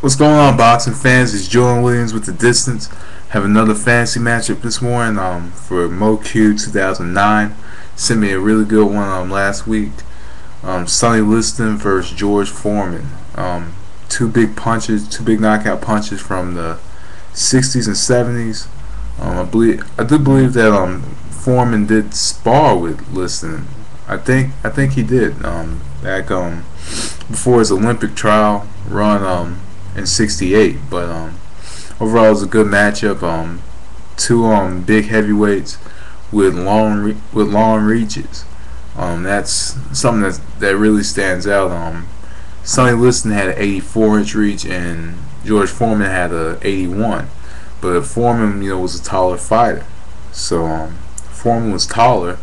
What's going on, boxing fans? It's Jordan Williams with the Distance. Have another fantasy matchup this morning for MoQ 2009. Sent me a really good one last week. Sonny Liston versus George Foreman. Two big punches, two big knockout punches from the 60s and 70s. I do believe that Foreman did spar with Liston. I think he did back before his Olympic trial run in '68, but overall it was a good matchup. Two big heavyweights with long reaches. That's something that really stands out. Sonny Liston had an 84-inch reach and George Foreman had a 81, but Foreman was a taller fighter, so Foreman was taller,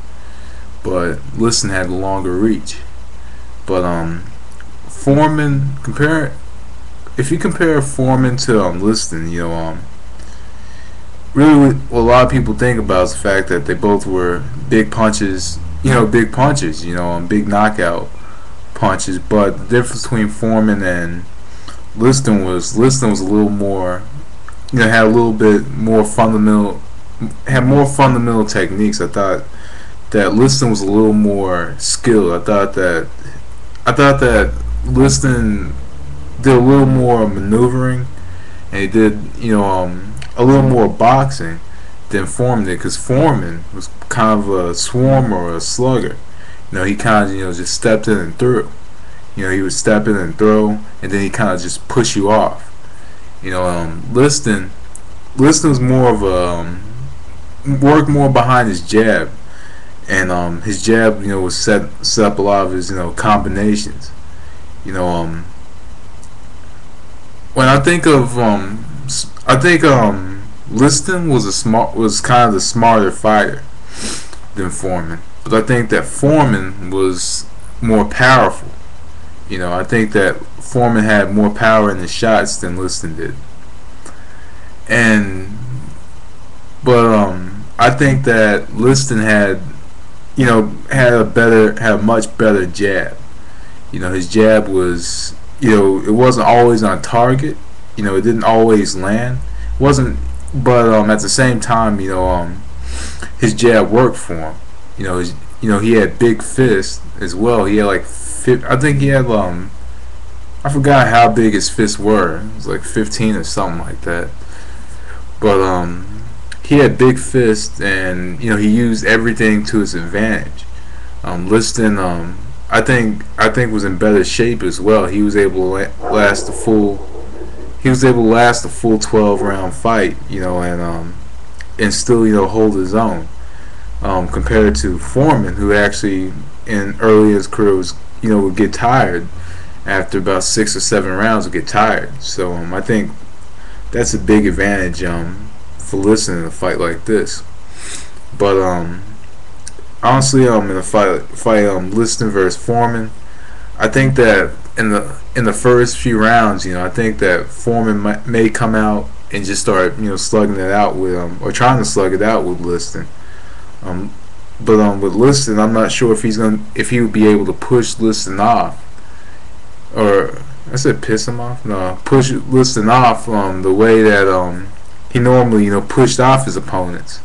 but Liston had a longer reach. But Foreman if you compare Foreman to Liston, really what a lot of people think about is the fact that they both were big punches, big knockout punches. But the difference between Foreman and Liston was a little more, had a little bit more fundamental, had more fundamental techniques. I thought that Liston was a little more skilled. I thought that Liston did a little more maneuvering, and he did a little more boxing than Foreman did, because Foreman was kind of a swarmer or a slugger. He kind of just stepped in and threw. He would step in and throw, and then he kind of just push you off. Liston was more of a worked more behind his jab, and his jab was set up a lot of his combinations. When I think of Liston was kind of the smarter fighter than Foreman, but I think that Foreman was more powerful. I think that Foreman had more power in the shots than Liston did, but I think that Liston had a much better jab. His jab was, it wasn't always on target. It didn't always land. It wasn't, but at the same time, his jab worked for him. He had big fists as well. He had I think he had I forgot how big his fists were. It was like 15 or something like that. But he had big fists, and he used everything to his advantage. Liston, I think was in better shape as well. He was able to last the full. He was able to last the full 12-round fight, and still hold his own. Compared to Foreman, who actually early in his career was would get tired after about 6 or 7 rounds. Would get tired. So I think that's a big advantage for Liston in a fight like this. But honestly, in a fight Liston versus Foreman, I think that in the first few rounds, I think that Foreman may come out and just start slugging it out with or trying to slug it out with Liston. But with Liston, I'm not sure if he would be able to push Liston off, or I said piss him off. No, push Liston off the way that he normally pushed off his opponents.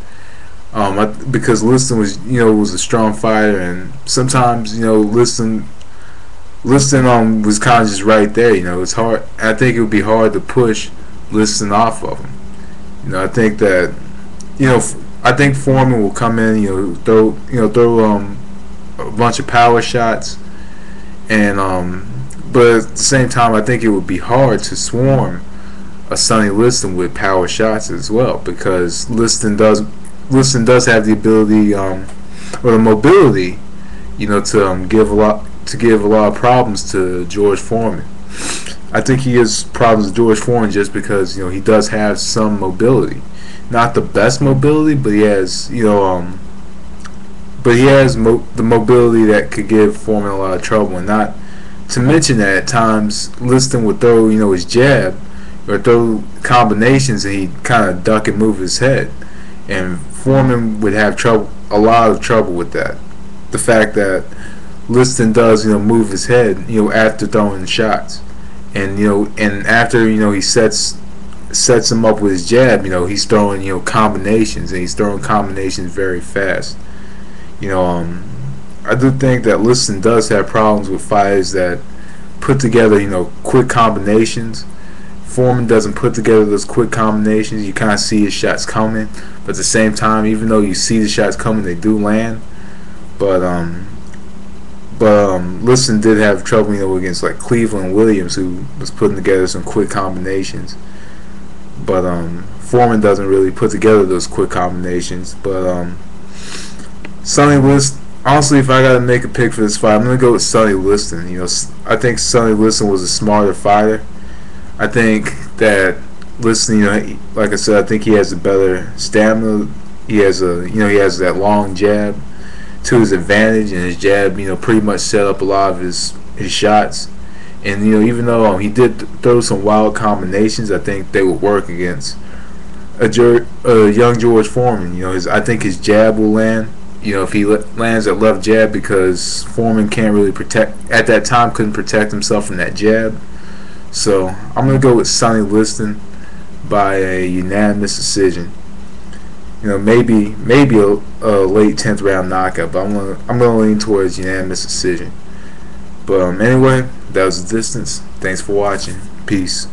Because Liston was a strong fighter, and sometimes Liston was kind of just right there. It's hard. I think it would be hard to push Liston off of him. I think that I think Foreman will come in, throw a bunch of power shots, and but at the same time, I think it would be hard to swarm a Sonny Liston with power shots as well, because Liston does have the ability or the mobility, to give a lot of problems to George Foreman. I think he has problems with George Foreman just because he does have some mobility. Not the best mobility, but he has the mobility that could give Foreman a lot of trouble. And not to mention that at times Liston would throw his jab or throw combinations, and he'd kind of duck and move his head, and Foreman would have a lot of trouble with that. The fact that Liston does move his head after throwing shots, and and after he sets him up with his jab, he's throwing combinations, and he's throwing combinations very fast. You know, I do think that Liston does have problems with fighters that put together quick combinations. Foreman doesn't put together those quick combinations. You kind of see his shots coming, but at the same time, even though you see the shots coming, they do land. But Liston did have trouble, against like Cleveland Williams, who was putting together some quick combinations. But Foreman doesn't really put together those quick combinations. But Sonny Liston, honestly, if I gotta make a pick for this fight, I'm gonna go with Sonny Liston. I think Sonny Liston was a smarter fighter. I think that Liston, like I said, I think he has a better stamina. He has he has that long jab to his advantage, and his jab, pretty much set up a lot of his shots. And even though he did throw some wild combinations, I think they would work against a young George Foreman. I think his jab will land. If he lands that left jab, because Foreman can't really at that time couldn't protect himself from that jab. So I'm gonna go with Sonny Liston by a unanimous decision. Maybe a late 10th round knockout, but I'm gonna lean towards unanimous decision. But anyway, that was The Distance. Thanks for watching. Peace.